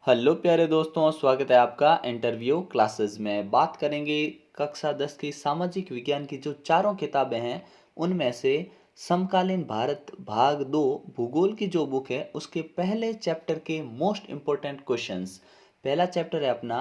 Hello प्यारे दोस्तों, स्वागत है आपका इंटरव्यू क्लासेस में। बात करेंगे कक्षा 10 की सामाजिक विज्ञान की जो चारों किताबें हैं उनमें से समकालीन भारत भाग 2 भूगोल की जो बुक है उसके पहले चैप्टर के मोस्ट इम्पोर्टेंट क्वेश्चंस। पहला चैप्टर है अपना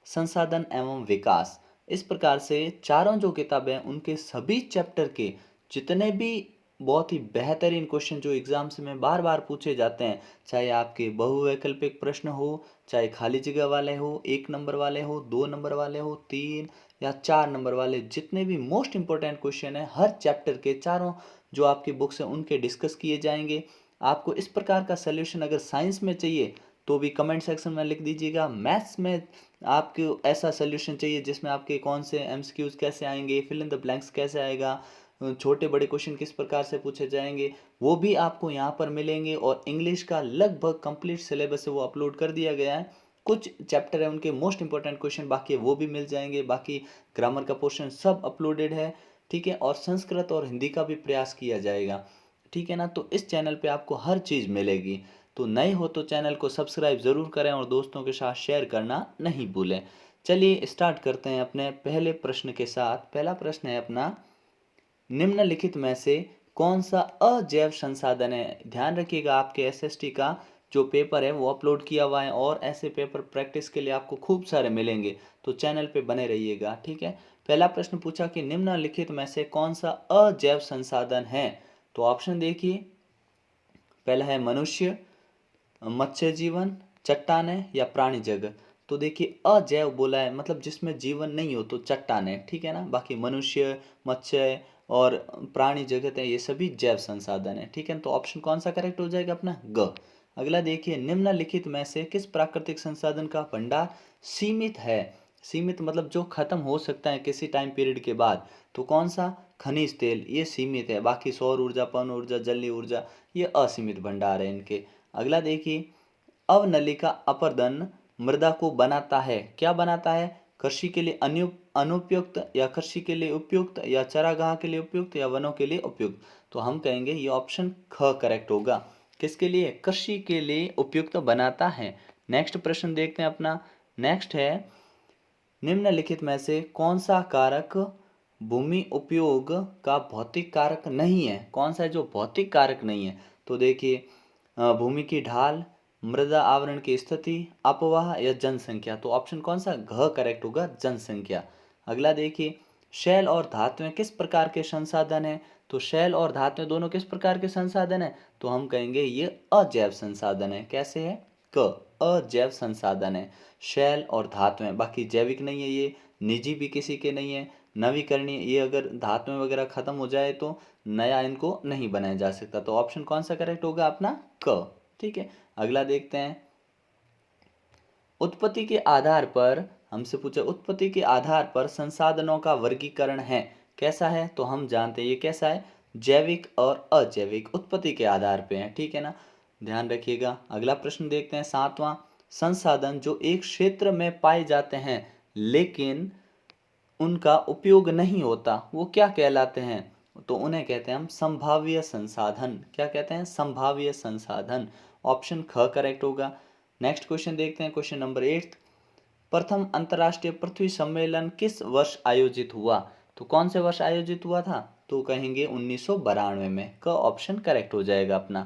संसाधन एवं विकास। इस प्रकार से चारों जो किताबें हैं उनके सभी चैप्टर के जितने भी बहुत ही बेहतरीन क्वेश्चन जो एग्जाम्स में बार बार पूछे जाते हैं, चाहे आपके बहुवैकल्पिक प्रश्न हो, चाहे खाली जगह वाले हो, 1 नंबर वाले हो, 2 नंबर वाले हो, 3 या 4 नंबर वाले, जितने भी मोस्ट इंपॉर्टेंट क्वेश्चन है हर चैप्टर के चारों जो आपकी बुक्स हैं उनके डिस्कस किए जाएंगे। आपको इस प्रकार का सोल्यूशन अगर साइंस में चाहिए तो भी कमेंट सेक्शन में लिख दीजिएगा। मैथ्स में आपको ऐसा सोल्यूशन चाहिए जिसमें आपके कौन से एमसीक्यूज कैसे आएंगे, फिल इन द ब्लैंक्स कैसे आएगा, छोटे बड़े क्वेश्चन किस प्रकार से पूछे जाएंगे, वो भी आपको यहाँ पर मिलेंगे। और इंग्लिश का लगभग कंप्लीट सिलेबस है वो अपलोड कर दिया गया है। कुछ चैप्टर है उनके मोस्ट इंपॉर्टेंट क्वेश्चन बाकी है वो भी मिल जाएंगे। बाकी ग्रामर का पोर्शन सब अपलोडेड है, ठीक है। और संस्कृत और हिंदी का भी प्रयास किया जाएगा, ठीक है ना। तो इस चैनल पे आपको हर चीज़ मिलेगी। तो नए हो तो चैनल को सब्सक्राइब ज़रूर करें और दोस्तों के साथ शेयर करना नहीं भूलें। चलिए स्टार्ट करते हैं अपने पहले प्रश्न के साथ। पहला प्रश्न है अपना, निम्नलिखित में से कौन सा अजैव संसाधन है। ध्यान रखिएगा आपके एसएसटी का जो पेपर है वो अपलोड किया हुआ है और ऐसे पेपर प्रैक्टिस के लिए आपको खूब सारे मिलेंगे, तो चैनल पे बने रहिएगा, ठीक है। पहला प्रश्न पूछा कि निम्नलिखित में से कौन सा अजैव संसाधन है। तो ऑप्शन देखिए, पहला है मनुष्य, मत्स्य जीवन, चट्टाने या प्राणी जगत। तो देखिए अजैव बोला है मतलब जिसमें जीवन नहीं हो तो चट्टान है, ठीक है ना। बाकी मनुष्य, मत्स्य और प्राणी जगत है ये सभी जैव संसाधन है, ठीक है। तो ऑप्शन कौन सा करेक्ट हो जाएगा अपना ग। अगला देखिए, निम्नलिखित में से किस प्राकृतिक संसाधन का भंडार सीमित है। सीमित मतलब जो खत्म हो सकता है किसी टाइम पीरियड के बाद। तो कौन सा, खनिज तेल ये सीमित है, बाकी सौर ऊर्जा, पवन ऊर्जा, जलीय ऊर्जा ये असीमित भंडार है इनके। अगला देखिए, अवनलिका अपरदन मृदा को बनाता है, क्या बनाता है। कृषि के लिए अनुपयुक्त या कृषि के लिए उपयुक्त या चारागाह के लिए उपयुक्त या वनों के लिए उपयुक्त। तो हम कहेंगे ये ऑप्शन ख करेक्ट होगा। किसके लिए, कृषि के लिए उपयुक्त बनाता है। नेक्स्ट प्रश्न देखते हैं अपना। नेक्स्ट है, निम्नलिखित में से कौन सा कारक भूमि उपयोग का भौतिक कारक नहीं है। कौन सा है जो भौतिक कारक नहीं है। तो देखिए भूमि की ढाल, मृदा आवरण की स्थिति, अपवाह या जनसंख्या। तो ऑप्शन कौन सा घ करेक्ट होगा, जनसंख्या। अगला देखिए, शैल और धातुएं किस प्रकार के संसाधन है। तो शैल और धातुएं दोनों किस प्रकार के संसाधन है। तो हम कहेंगे ये अजैव संसाधन है। कैसे है, क अजैव संसाधन है शैल और धातुएं। बाकी जैविक नहीं है ये, निजी भी किसी के नहीं है, नवीकरणीय ये अगर धातुएं वगैरह खत्म हो जाए तो नया इनको नहीं बनाया जा सकता। तो ऑप्शन कौन सा करेक्ट होगा अपना क, ठीक है। अगला देखते हैं, उत्पत्ति के आधार पर, हमसे पूछा उत्पत्ति के आधार पर संसाधनों का वर्गीकरण है, कैसा है। तो हम जानते हैं ये कैसा है, जैविक और अजैविक उत्पत्ति के आधार पे है, ठीक है ना। ध्यान रखिएगा। अगला प्रश्न देखते हैं, सातवां, संसाधन जो एक क्षेत्र में पाए जाते हैं लेकिन उनका उपयोग नहीं होता वो क्या कहलाते हैं। तो उन्हें कहते हैं हम संभाव्य संसाधन। क्या कहते हैं, संभाव्य संसाधन। ऑप्शन ख करेक्ट होगा। नेक्स्ट क्वेश्चन देखते हैं, क्वेश्चन नंबर 8, प्रथम अंतर्राष्ट्रीय पृथ्वी सम्मेलन किस वर्ष आयोजित हुआ। तो कौन से वर्ष आयोजित हुआ था। तो कहेंगे 1992 में, क ऑप्शन करेक्ट हो जाएगा अपना।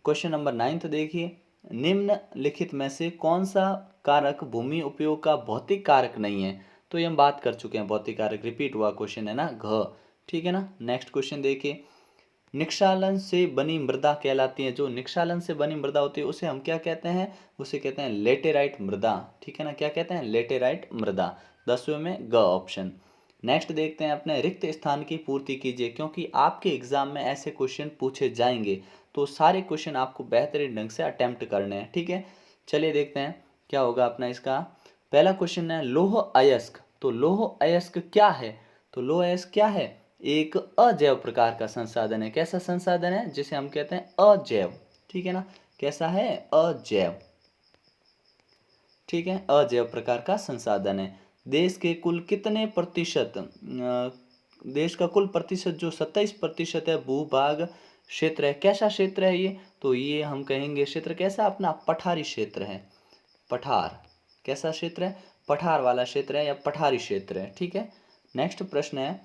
क्वेश्चन नंबर 9 देखिए, निम्नलिखित में से कौन सा कारक भूमि उपयोग का भौतिक कारक नहीं है। तो ये हम बात कर चुके हैं, भौतिक कारक रिपीट हुआ क्वेश्चन है ना, घ, ठीक है ना। नेक्स्ट क्वेश्चन देखिए, निक्षालन से बनी मृदा कहलाती है। जो निक्षालन से बनी मृदा होती है उसे हम क्या कहते हैं, उसे कहते हैं लेटेराइट मृदा, ठीक है ना। क्या कहते हैं, लेटेराइट मृदा। 10वें में ग ऑप्शन। नेक्स्ट देखते हैं, अपने रिक्त स्थान की पूर्ति कीजिए, क्योंकि आपके एग्जाम में ऐसे क्वेश्चन पूछे जाएंगे तो सारे क्वेश्चन आपको बेहतरीन ढंग से अटेम्प्ट करने हैं, ठीक है। चलिए देखते हैं क्या होगा अपना इसका। पहला क्वेश्चन है लौह अयस्क। तो लौह अयस्क क्या है। तो लौह अयस्क क्या है, एक अजैव प्रकार का संसाधन है। कैसा संसाधन है, जिसे हम कहते हैं अजैव, ठीक है ना। कैसा है, अजैव, ठीक है, अजैव प्रकार का संसाधन है। देश के कुल कितने प्रतिशत, देश का कुल प्रतिशत जो 27% है भूभाग क्षेत्र है। कैसा क्षेत्र है ये, तो ये हम कहेंगे क्षेत्र कैसा अपना पठारी क्षेत्र है, पठार। कैसा क्षेत्र है? पठार वाला क्षेत्र है या पठारी क्षेत्र है। ठीक है। नेक्स्ट प्रश्न है,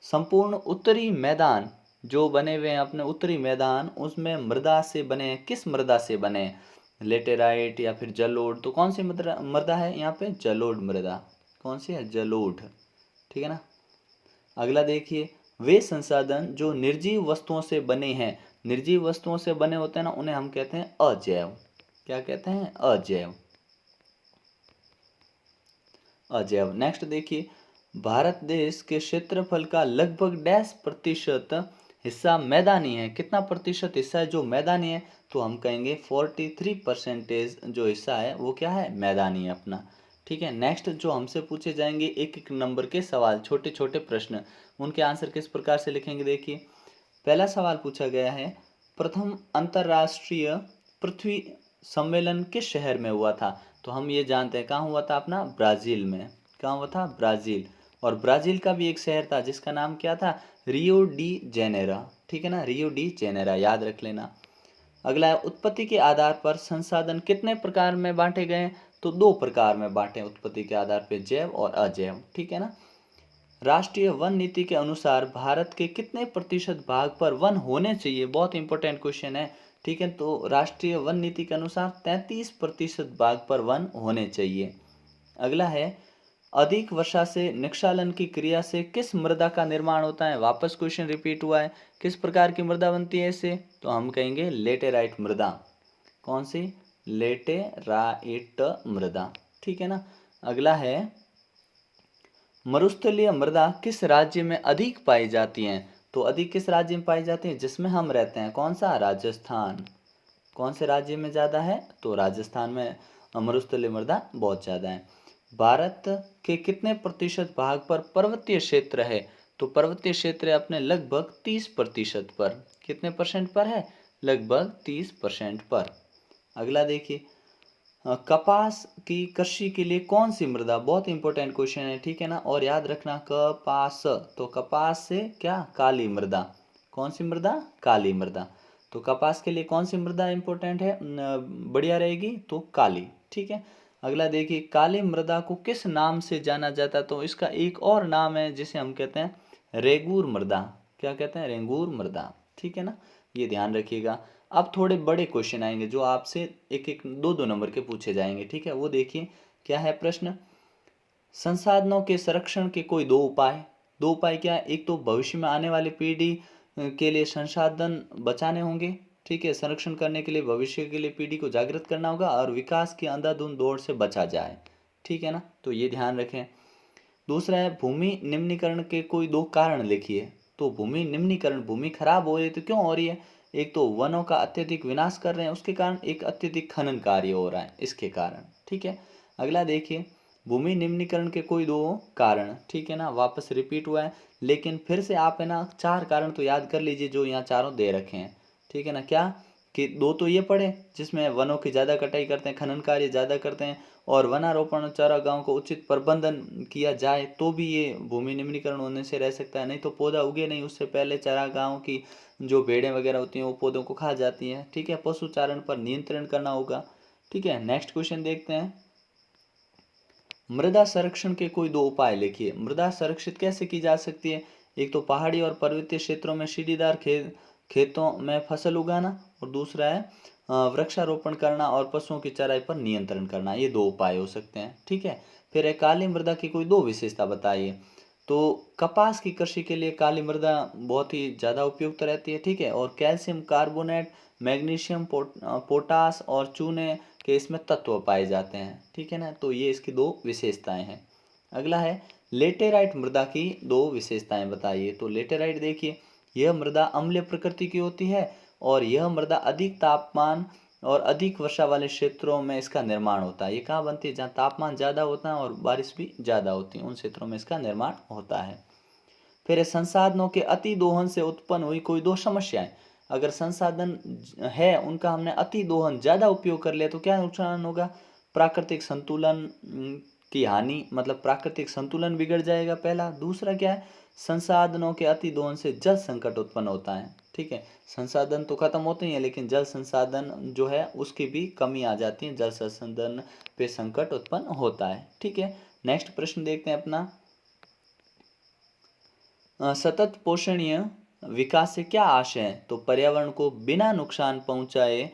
संपूर्ण उत्तरी मैदान जो बने हुए हैं अपने उत्तरी मैदान, उसमें मृदा से बने हैं। किस मृदा से बने हैं? लेटेराइट या फिर जलोढ़। तो कौन सी मृदा है यहाँ पे? जलोढ़ मृदा। कौन सी है? जलोढ़। ठीक है ना। अगला देखिए, वे संसाधन जो निर्जीव वस्तुओं से बने हैं, निर्जीव वस्तुओं से बने होते हैं ना, उन्हें हम कहते हैं अजैव। क्या कहते हैं? अजैव। अजैव। नेक्स्ट देखिए, भारत देश के क्षेत्रफल का लगभग डैश प्रतिशत हिस्सा मैदानी है। कितना प्रतिशत हिस्सा है जो मैदानी है? तो हम कहेंगे 43% जो हिस्सा है वो क्या है? मैदानी है अपना। ठीक है। नेक्स्ट जो हमसे पूछे जाएंगे एक एक नंबर के सवाल, छोटे छोटे प्रश्न, उनके आंसर किस प्रकार से लिखेंगे? देखिए, पहला सवाल पूछा गया है, प्रथम अंतरराष्ट्रीय पृथ्वी सम्मेलन किस शहर में हुआ था? तो हम ये जानते हैं, कहाँ हुआ था? अपना ब्राजील में। कहाँ हुआ था? ब्राजील। और ब्राजील का भी एक शहर था जिसका नाम क्या था? Rio de Janeiro. ठीक है ना, रियो डी जेनेरो, याद रख लेना। अगला है, उत्पत्ति के आधार पर संसाधन कितने प्रकार में बांटे गए? तो 2 प्रकार में बांटे उत्पत्ति के आधार पर, जैव और अजैव। ठीक है ना। राष्ट्रीय वन नीति के अनुसार भारत के कितने प्रतिशत भाग पर वन होने चाहिए? बहुत इंपॉर्टेंट क्वेश्चन है। ठीक है। तो राष्ट्रीय वन नीति के अनुसार 33% भाग पर वन होने चाहिए। अगला है, अधिक वर्षा से निक्षालन की क्रिया से किस मृदा का निर्माण होता है? वापस क्वेश्चन रिपीट हुआ है। किस प्रकार की मृदा बनती है इससे? तो हम कहेंगे लेटेराइट मृदा। कौन सी? लेटेराइट मृदा। ठीक है ना। अगला है, मरुस्थलीय मृदा किस राज्य में अधिक पाई जाती हैं? तो अधिक किस राज्य में पाई जाती है? जिसमें हम रहते हैं। कौन सा? राजस्थान। कौन से राज्य में ज़्यादा है? तो राजस्थान में मरुस्थलीय मृदा बहुत ज़्यादा है। भारत के कितने प्रतिशत भाग पर पर्वतीय क्षेत्र है? तो पर्वतीय क्षेत्र है अपने लगभग 30% पर। कितने परसेंट पर है? लगभग 30% पर। अगला देखिए, कपास की कृषि के लिए कौन सी मृदा? बहुत इंपॉर्टेंट क्वेश्चन है। ठीक है ना। और याद रखना, कपास, तो कपास से क्या? काली मृदा। कौन सी मृदा? काली मृदा। तो कपास के लिए कौन सी मृदा इंपॉर्टेंट है, बढ़िया रहेगी? तो काली। ठीक है। अगला देखिए, काली मृदा को किस नाम से जाना जाता है? तो इसका एक और नाम है जिसे हम कहते हैं रेगूर मृदा। क्या कहते हैं? रेगूर मृदा। ठीक है ना, ये ध्यान रखिएगा। अब थोड़े बड़े क्वेश्चन आएंगे जो आपसे एक एक 2-2 नंबर के पूछे जाएंगे। ठीक है। वो देखिए, क्या है प्रश्न, संसाधनों के संरक्षण के कोई 2 उपाय। 2 उपाय क्या है? एक तो भविष्य में आने वाली पीढ़ी के लिए संसाधन बचाने होंगे। ठीक है। संरक्षण करने के लिए भविष्य के लिए पीढ़ी को जागृत करना होगा और विकास की अंधाधुंध दौड़ से बचा जाए। ठीक है ना, तो ये ध्यान रखें। दूसरा है, भूमि निम्नीकरण के कोई 2 कारण लिखिए। तो भूमि निम्नीकरण, भूमि खराब हो रही है तो क्यों हो रही है? एक तो वनों का अत्यधिक विनाश कर रहे हैं उसके कारण, एक अत्यधिक खनन कार्य हो रहा है इसके कारण। ठीक है। अगला देखिए, भूमि निम्नीकरण के कोई 2 कारण। ठीक है ना, वापस रिपीट हुआ है, लेकिन फिर से आप है ना 4 कारण तो याद कर लीजिए जो यहाँ चारों दे रखे हैं। ठीक है ना। क्या कि 2 तो ये पढ़े जिसमें वनों की ज़्यादा कटाई करते हैं, खनन कार्य ज़्यादा करते हैं, और वनारोपण चारागाहों को उचित प्रबंधन किया जाए तो भी ये भूमि निम्नीकरण होने से रह सकता है। नहीं तो पौधा उगे नहीं उससे पहले चारागाहों की जो भेड़ें वगैरह होती हैं वो पौधों को खा जाती हैं। ठीक है। पशुचारण पर नियंत्रण करना होगा। ठीक है। नेक्स्ट क्वेश्चन देखते हैं, मृदा संरक्षण के कोई 2 उपाय लिखिए। मृदा संरक्षित कैसे की जा सकती है? एक तो पहाड़ी और पर्वतीय क्षेत्रों में सीढ़ीदार खेतों में फसल उगाना, और दूसरा है वृक्षारोपण करना और पशुओं की चराई पर नियंत्रण करना। ये 2 उपाय हो सकते हैं। ठीक है। फिर है, काली मृदा की कोई 2 विशेषता बताइए। तो कपास की कृषि के लिए काली मृदा बहुत ही ज़्यादा उपयुक्त रहती है। ठीक है। और कैल्शियम कार्बोनेट, मैग्नीशियम, पोटास और चूने के इसमें तत्व पाए जाते हैं। ठीक है ना, तो ये इसकी 2 विशेषताएं हैं। अगला है, लेटेराइट मृदा की 2 विशेषताएं बताइए। तो लेटेराइट देखिए, यह मृदा अम्लीय प्रकृति की होती है और यह मृदा अधिक तापमान और अधिक वर्षा वाले क्षेत्रों में इसका निर्माण होता है। ये कहाँ बनती है? जहाँ तापमान ज़्यादा होता है और बारिश भी ज़्यादा होती है, उन क्षेत्रों में इसका निर्माण होता है। फिर संसाधनों के अति दोहन से उत्पन्न हुई कोई 2 समस्याएं। अगर संसाधन है उनका हमने अति दोहन, ज़्यादा उपयोग कर लिया तो क्या नुकसान होगा? प्राकृतिक संतुलन की हानि, मतलब प्राकृतिक संतुलन बिगड़ जाएगा पहला। दूसरा क्या है? संसाधनों के अति दोहन से जल संकट उत्पन्न होता है। ठीक है, संसाधन तो खत्म होते ही हैं, लेकिन जल संसाधन जो है उसकी भी कमी आ जाती है, जल संसाधन पे संकट उत्पन्न होता है। ठीक है, नेक्स्ट प्रश्न देखते हैं अपना। सतत पोषणीय विकास से क्या आशय है? तो पर्यावरण को बिना नुकसान पहुंचाए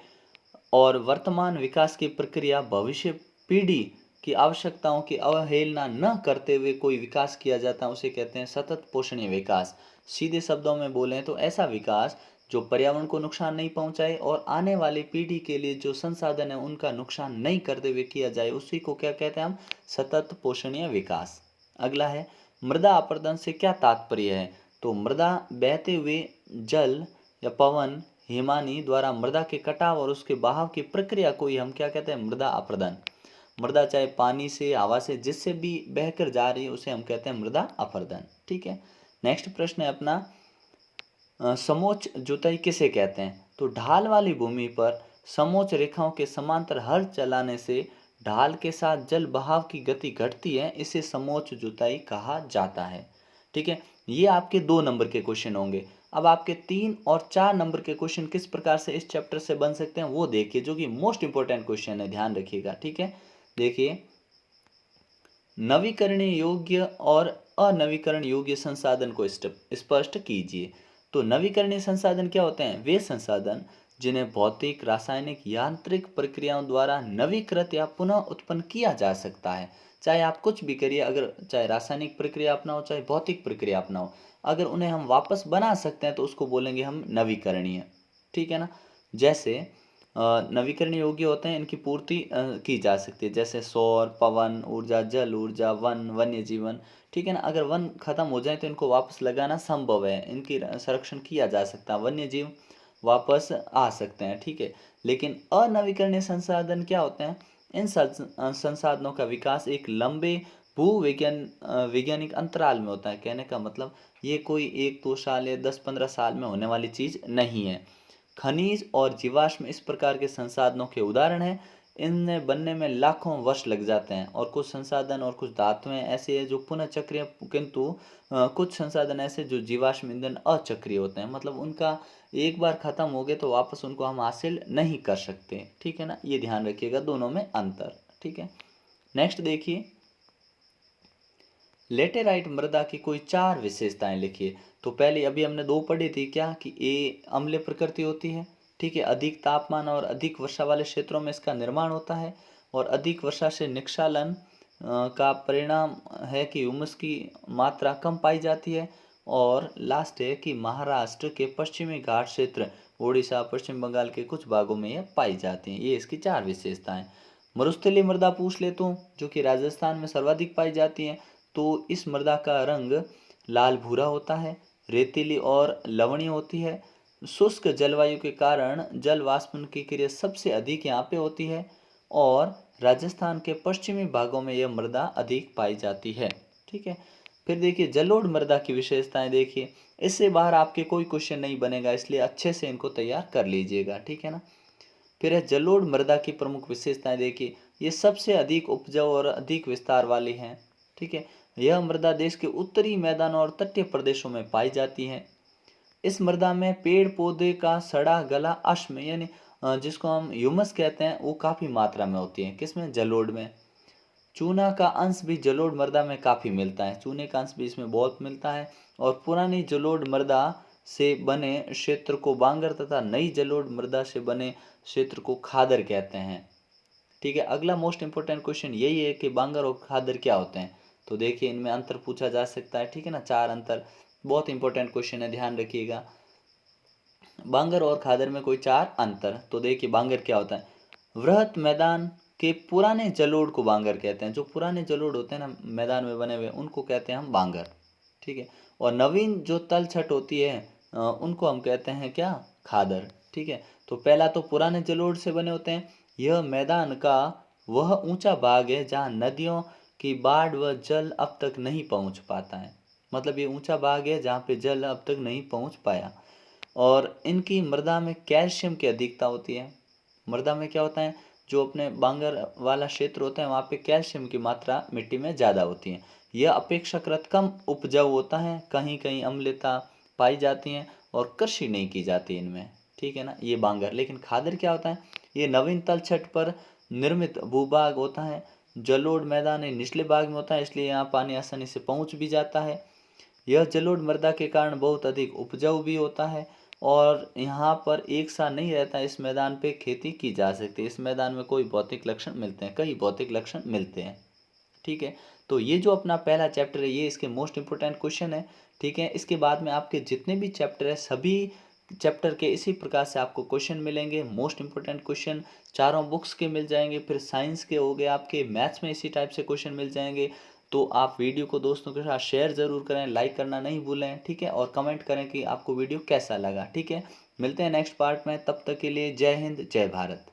और वर्तमान विकास की प्रक्रिया भविष्य पीढ़ी की आवश्यकताओं की अवहेलना न करते हुए कोई विकास किया जाता है, उसे कहते हैं सतत पोषणीय विकास। सीधे शब्दों में बोलें तो ऐसा विकास जो पर्यावरण को नुकसान नहीं पहुंचाए और आने वाली पीढ़ी के लिए जो संसाधन है उनका नुकसान नहीं करते हुए किया जाए, उसी को क्या कहते हैं हम? सतत पोषणीय विकास। अगला है, मृदा अपरदन से क्या तात्पर्य है? तो मृदा बहते हुए जल या पवन हिमानी द्वारा मृदा के कटाव और उसके बहाव की प्रक्रिया को ही हम क्या कहते हैं? मृदा अपरदन। मृदा चाहे पानी से, हवा से, जिससे भी बहकर जा रही है उसे हम कहते हैं मृदा अपरदन। ठीक है, नेक्स्ट प्रश्न है अपना, समोच्च जुताई किसे कहते हैं? तो ढाल वाली भूमि पर समोच्च रेखाओं के समांतर हल चलाने से ढाल के साथ जल बहाव की गति घटती है, इसे समोच्च जुताई कहा जाता है। ठीक है, ये आपके 2 नंबर के क्वेश्चन होंगे। अब आपके 3 और 4 नंबर के क्वेश्चन किस प्रकार से इस चैप्टर से बन सकते हैं वो देखिए, जो कि मोस्ट इंपॉर्टेंट क्वेश्चन है, ध्यान रखिएगा। ठीक है, देखिए, नवीकरणीय योग्य और अनवीकरण योग्य संसाधन को स्पष्ट कीजिए। तो नवीकरणीय संसाधन क्या होते हैं? वे संसाधन जिन्हें भौतिक, रासायनिक, यांत्रिक प्रक्रियाओं द्वारा नवीकृत या पुनः उत्पन्न किया जा सकता है। चाहे आप कुछ भी करिए, अगर चाहे रासायनिक प्रक्रिया अपनाओ चाहे भौतिक प्रक्रिया अपनाओ, अगर उन्हें हम वापस बना सकते हैं तो उसको बोलेंगे हम नवीकरणीय। ठीक है ना, जैसे नवीकरणीय योग्य होते हैं, इनकी पूर्ति की जा सकती है, जैसे सौर, पवन ऊर्जा, जल ऊर्जा, वन, वन्य जीवन। ठीक है ना, अगर वन खत्म हो जाए तो इनको वापस लगाना संभव है, इनकी संरक्षण किया जा सकता है, वन्य जीव वापस आ सकते हैं। ठीक है, लेकिन अनवीकरणीय संसाधन क्या होते हैं? इन संसाधनों का विकास एक लंबे वैज्ञानिक अंतराल में होता है। कहने का मतलब ये कोई 1-2 साल या 10-15 साल में होने वाली चीज नहीं है। खनिज और जीवाश्म इस प्रकार के संसाधनों के उदाहरण हैं। इनमें बनने में लाखों वर्ष लग जाते हैं, और कुछ संसाधन और कुछ धातुएं ऐसे हैं जो पुनः चक्रीय, किंतु कुछ संसाधन ऐसे जो जीवाश्म ईंधन अचक्रीय होते हैं, मतलब उनका एक बार खत्म हो गए तो वापस उनको हम हासिल नहीं कर सकते। ठीक है ना, ये ध्यान रखिएगा, दोनों में अंतर। ठीक है, नेक्स्ट देखिए, लेटेराइट मृदा की कोई 4 विशेषताएं लिखिए। तो पहले अभी हमने 2 पढ़ी थी, क्या कि ए अम्लीय प्रकृति होती है। ठीक है, अधिक तापमान और अधिक वर्षा वाले क्षेत्रों में इसका निर्माण होता है, और अधिक वर्षा से निक्षालन का परिणाम है कि ह्यूमस की मात्रा कम पाई जाती है। और लास्ट है कि महाराष्ट्र के पश्चिमी घाट क्षेत्र, उड़ीसा, पश्चिम बंगाल के कुछ भागों में यह पाई जाती हैं। ये इसकी 4 विशेषताएं। मरुस्थलीय मृदा पूछ लेता हूँ, जो कि राजस्थान में सर्वाधिक पाई जाती है। तो इस मृदा का रंग लाल भूरा होता है, रेतीली और लवणीय होती है। शुष्क जलवायु के कारण जल वाष्पन की क्रिया सबसे अधिक यहाँ पे होती है, और राजस्थान के पश्चिमी भागों में यह मृदा अधिक पाई जाती है। ठीक है, फिर देखिए जलोढ़ मृदा की विशेषताएं देखिए। इससे बाहर आपके कोई क्वेश्चन नहीं बनेगा, इसलिए अच्छे से इनको तैयार कर लीजिएगा। ठीक है ना, फिर है जलोढ़ मृदा की प्रमुख विशेषताएं देखिए। ये सबसे अधिक उपजाऊ और अधिक विस्तार वाली हैं। ठीक है, यह मृदा देश के उत्तरी मैदानों और तटीय प्रदेशों में पाई जाती है। इस मृदा में पेड़ पौधे का सड़ा गला अश्म, यानी जिसको हम ह्यूमस कहते हैं, वो काफ़ी मात्रा में होती है। किसमें? जलोढ़ में। चूना का अंश भी जलोढ़ मृदा में काफ़ी मिलता है, चूने का अंश भी इसमें बहुत मिलता है। और पुरानी जलोढ़ मृदा से बने क्षेत्र को बांगर तथा नई जलोढ़ मृदा से बने क्षेत्र को खादर कहते हैं। ठीक है, अगला मोस्ट इंपोर्टेंट क्वेश्चन यही है कि बांगर और खादर क्या होते हैं। तो देखिए इनमें अंतर पूछा जा सकता है। ठीक है ना, 4 अंतर, बहुत इंपॉर्टेंट क्वेश्चन है, ध्यान रखिएगा। बांगर और खादर में कोई 4 अंतर। तो देखिए बांगर क्या होता है? वृहत मैदान के पुराने जलोढ़ को बांगर कहते हैं। जो पुराने जलोढ़ होते हैं ना मैदान में बने हुए, उनको कहते हैं हम बांगर। ठीक है, और नवीन जो तल छट होती है उनको हम कहते हैं क्या? खादर। ठीक है, तो पहला तो पुराने जलोढ़ से बने होते हैं। यह मैदान का वह ऊंचा भाग है जहाँ नदियों की बाढ़ व जल अब तक नहीं पहुंच पाता है। मतलब ये ऊंचा भाग है जहाँ पे जल अब तक नहीं पहुंच पाया। और इनकी मृदा में कैल्शियम की अधिकता होती है। मृदा में क्या होता है? जो अपने बांगर वाला क्षेत्र होता है वहाँ पे कैल्शियम की मात्रा मिट्टी में ज़्यादा होती है। यह अपेक्षाकृत कम उपजाऊ होता है, कहीं कहीं अम्लता पाई जाती है और कृषि नहीं की जाती इनमें, ठीक है ना। ये बांगर। लेकिन खादर क्या होता है, ये नवीन तलछट पर निर्मित भूभाग होता है। जलोढ़ मैदान निचले भाग में होता है, इसलिए यहाँ पानी आसानी से पहुँच भी जाता है। यह जलोढ़ मृदा के कारण बहुत अधिक उपजाऊ भी होता है और यहाँ पर एक सा नहीं रहता, इस मैदान पे खेती की जा सकती है। इस मैदान में कोई भौतिक लक्षण मिलते हैं, कई भौतिक लक्षण मिलते हैं, ठीक है। तो ये जो अपना पहला चैप्टर है, ये इसके मोस्ट इंपोर्टेंट क्वेश्चन है, ठीक है। इसके बाद में आपके जितने भी चैप्टर है, सभी चैप्टर के इसी प्रकार से आपको क्वेश्चन मिलेंगे। मोस्ट इंपोर्टेंट क्वेश्चन चारों बुक्स के मिल जाएंगे, फिर साइंस के हो गए, आपके मैथ्स में इसी टाइप से क्वेश्चन मिल जाएंगे। तो आप वीडियो को दोस्तों के साथ शेयर ज़रूर करें, लाइक करना नहीं भूलें, ठीक है। और कमेंट करें कि आपको वीडियो कैसा लगा, ठीक है। मिलते हैं नेक्स्ट पार्ट में, तब तक के लिए जय हिंद जय भारत।